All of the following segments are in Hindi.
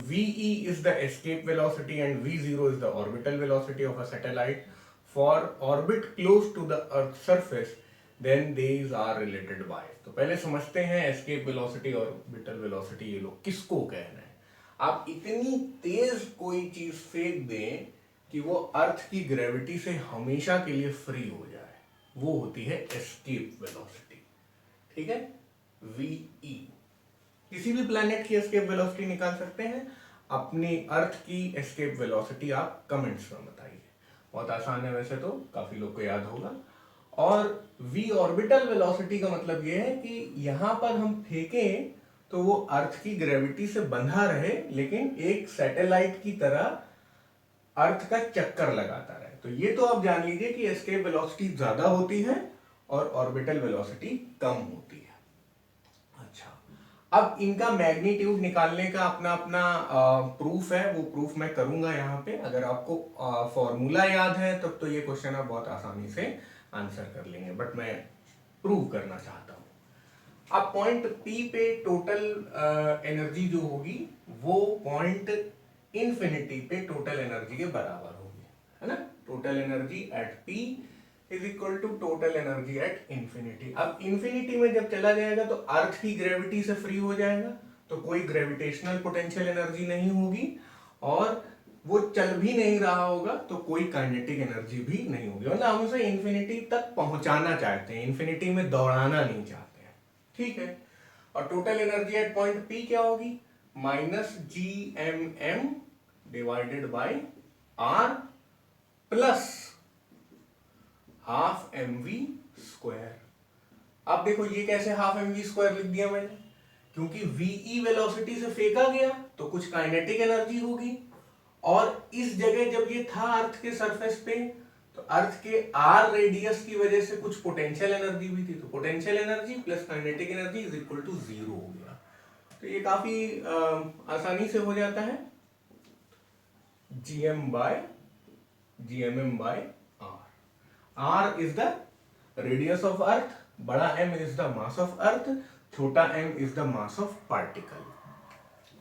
VE is the escape velocity and V0 is the orbital velocity of a satellite. For orbit close to the Earth's surface, then these are related by. तो पहले समझते हैं escape velocity और orbital velocity ये लोग किसको कह रहे हैं. आप इतनी तेज कोई चीज फेंक दें कि वो अर्थ की ग्रेविटी से हमेशा के लिए फ्री हो जाए, वो होती है एस्केप वेलोसिटी. ठीक है. VE. किसी भी प्लैनेट की एस्केप वेलोसिटी निकाल सकते हैं. अपनी अर्थ की एस्केप वेलोसिटी आप कमेंट्स में बताइए. बहुत आसान है वैसे तो, काफी लोग को याद होगा. और V ऑर्बिटल वेलोसिटी का मतलब ये है कि यहां पर हम फेंकें तो वो अर्थ की ग्रेविटी से बंधा रहे, लेकिन एक सैटेलाइट की तरह अर्थ का चक्कर लगाता रहे. तो ये तो आप जान लीजिए कि एस्केप वेलोसिटी ज्यादा होती है और ऑर्बिटल वेलोसिटी कम होती है. अब इनका मैग्नीट्यूड निकालने का अपना अपना प्रूफ है, वो प्रूफ मैं करूंगा यहाँ पे. अगर आपको फॉर्मूला याद है तब तो ये क्वेश्चन आप बहुत आसानी से आंसर कर लेंगे, बट मैं प्रूव करना चाहता हूँ. अब पॉइंट P पे टोटल एनर्जी जो होगी वो पॉइंट इन्फिनिटी पे टोटल एनर्जी के बराबर होगी, है ना. Total energy at P is equal to total energy at infinity. अब इंफिनिटी में जब चला जाएगा तो अर्थ की ग्रेविटी से फ्री हो जाएगा, तो कोई ग्रेविटेशनल पोटेंशियल एनर्जी नहीं होगी, और वो चल भी नहीं रहा होगा तो कोई काइनेटिक एनर्जी भी नहीं होगी. मतलब हम उसे इंफिनिटी तक पहुंचाना चाहते हैं, इंफिनिटी में दौड़ाना नहीं चाहते हैं. ठीक है. और total energy eight point P क्या होगी? -GMM divided by R plus half mv². अब देखो ये कैसे हाफ mv² लिख दिया मैंने, क्योंकि VE वेलोसिटी से फेंका गया तो कुछ काइनेटिक एनर्जी होगी, और इस जगह जब ये था अर्थ के सरफेस पे तो अर्थ के R रेडियस की वजह से कुछ पोटेंशियल एनर्जी भी थी, तो potential energy plus kinetic energy is equal to 0 हो गया. तो ये काफी आसानी से हो जाता है. GM by R. R is the radius of earth, बड़ा M is the mass of earth, छोटा m is the mass of particle.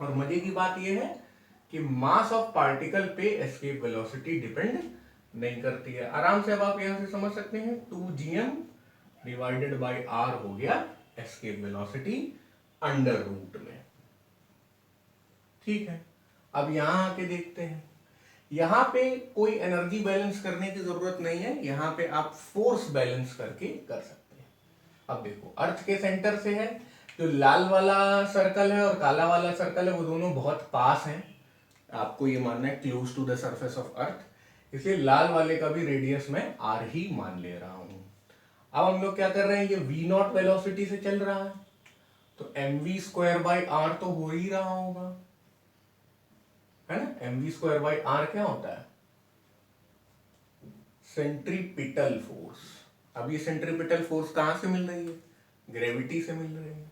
और मजे की बात यह है कि मास ऑफ पार्टिकल पे एस्केप वेलोसिटी डिपेंड नहीं करती है. आराम से अब आप यहां से समझ सकते हैं 2gm डिवाइडेड बाय r हो गया एस्केप वेलोसिटी अंडर रूट में. ठीक है. अब यहां आके देखते हैं, यहां पे कोई एनर्जी बैलेंस करने की जरूरत नहीं है, यहां पे आप फोर्स बैलेंस करके कर सकते हैं. अब देखो अर्थ के सेंटर से है, जो लाल वाला सर्कल है और काला वाला सर्कल है वो दोनों बहुत पास हैं. आपको ये मानना है close to the surface of earth, इसलिए लाल वाले का भी रेडियस मैं r ही मान ले रहा हूं. अब हम लोग क्या कर रहे हैं, ये V0 वेलोसिटी से चल रहा है तो mv²/r तो हो ही रहा होगा, है ना. mv²/r क्या होता है? Centripetal force. अब ये सेंट्रीपिटल फोर्स कहां से मिल रही है? ग्रेविटी से मिल रही है.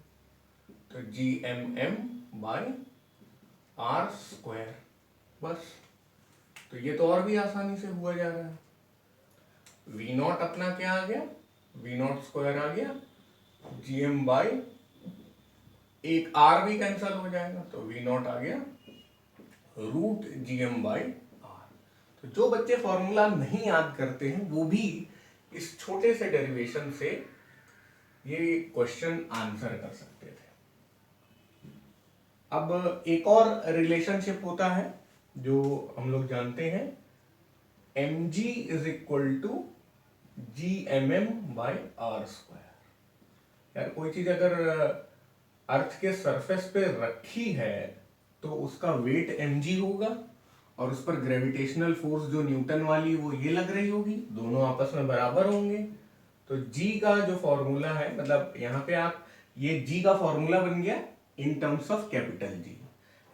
तो GMM/r². बस. तो ये तो और भी आसानी से हुआ जा रहा है. V0 अपना क्या आ गया? V0² आ गया. GM बाय एक R भी कैंसल हो जाएगा तो V0 आ गया √GM/r. तो जो बच्चे फॉर्मूला नहीं याद करते हैं वो भी इस छोटे से डेरिवेशन से ये क्वेश्चन आंसर कर सकते थे. अब एक और रिलेशनशिप होता है जो हम लोग जानते हैं, mg is equal to GMM/r². यार कोई चीज अगर अर्थ के सरफेस पे रखी है तो उसका वेट mg होगा, और उस पर ग्रेविटेशनल फोर्स जो न्यूटन वाली वो ये लग रही होगी, दोनों आपस में बराबर होंगे. तो g का जो फॉर्मूला है, मतलब यहाँ पे आप ये g का फॉर्मूला बन गया in terms of capital G,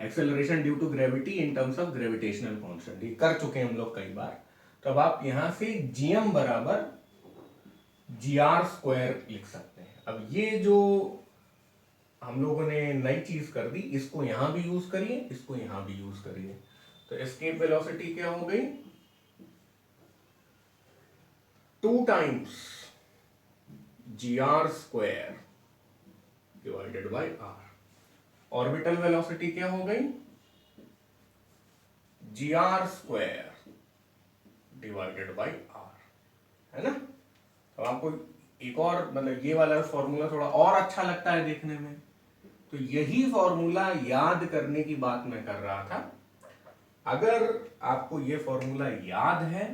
acceleration due to gravity in terms of gravitational constant. ये कर चुके हैं हम लोग कई बार. तो अब आप यहां से gm बराबर gr² लिख सकते हैं. अब ये जो हम लोगों ने नई चीज कर दी, इसको यहां भी यूज करिए, इसको यहां भी यूज करिए. तो एस्केप वेलोसिटी क्या हो गई? 2 times gr² divided by r. Orbital velocity क्या हो गई? gr² डिवाइडेड बाई r, है ना। तो आपको एक और मतलब ये वाला फॉर्मूला थोड़ा और अच्छा लगता है देखने में, तो यही फॉर्मूला याद करने की बात मैं कर रहा था। अगर आपको ये फॉर्मूला याद है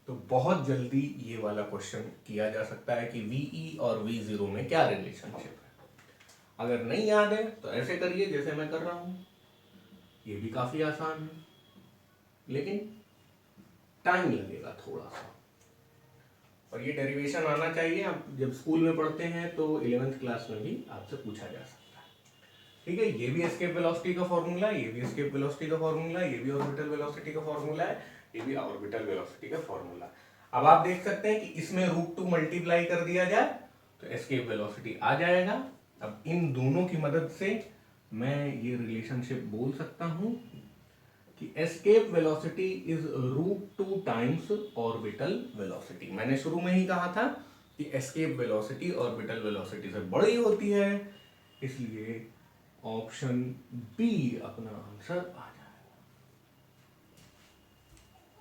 तो बहुत जल्दी ये वाला क्वेश्चन किया जा सकता है कि VE और V0 में क्या रिलेशनशिप है। अगर नहीं याद है तो ऐसे करिए जैसे मैं कर रहा हूं, ये भी काफी आसान है, लेकिन टाइम लगेगा थोड़ा सा, और ये डेरिवेशन आना चाहिए। आप जब स्कूल में पढ़ते हैं तो 11th क्लास में भी आपसे पूछा जा सकता है। ठीक है, ये भी एस्केप वेलोसिटी का फॉर्मूला है, ये भी एस्केप वेलोसिटी का फॉर्मूला है, ये भी ऑर्बिटल वेलोसिटी का फॉर्मूला है, ये भी ऑर्बिटल वेलोसिटी का फॉर्मूला। अब आप देख सकते हैं कि इसमें √2 मल्टीप्लाई कर दिया जाए तो एस्केप वेलोसिटी आ जाएगा। अब इन दोनों की मदद से मैं ये रिलेशनशिप बोल सकता हूं कि escape velocity is √2 times orbital velocity. मैंने शुरू में ही कहा था कि एस्केप वेलोसिटी ऑर्बिटल वेलोसिटी से बड़ी होती है, इसलिए ऑप्शन बी अपना आंसर आ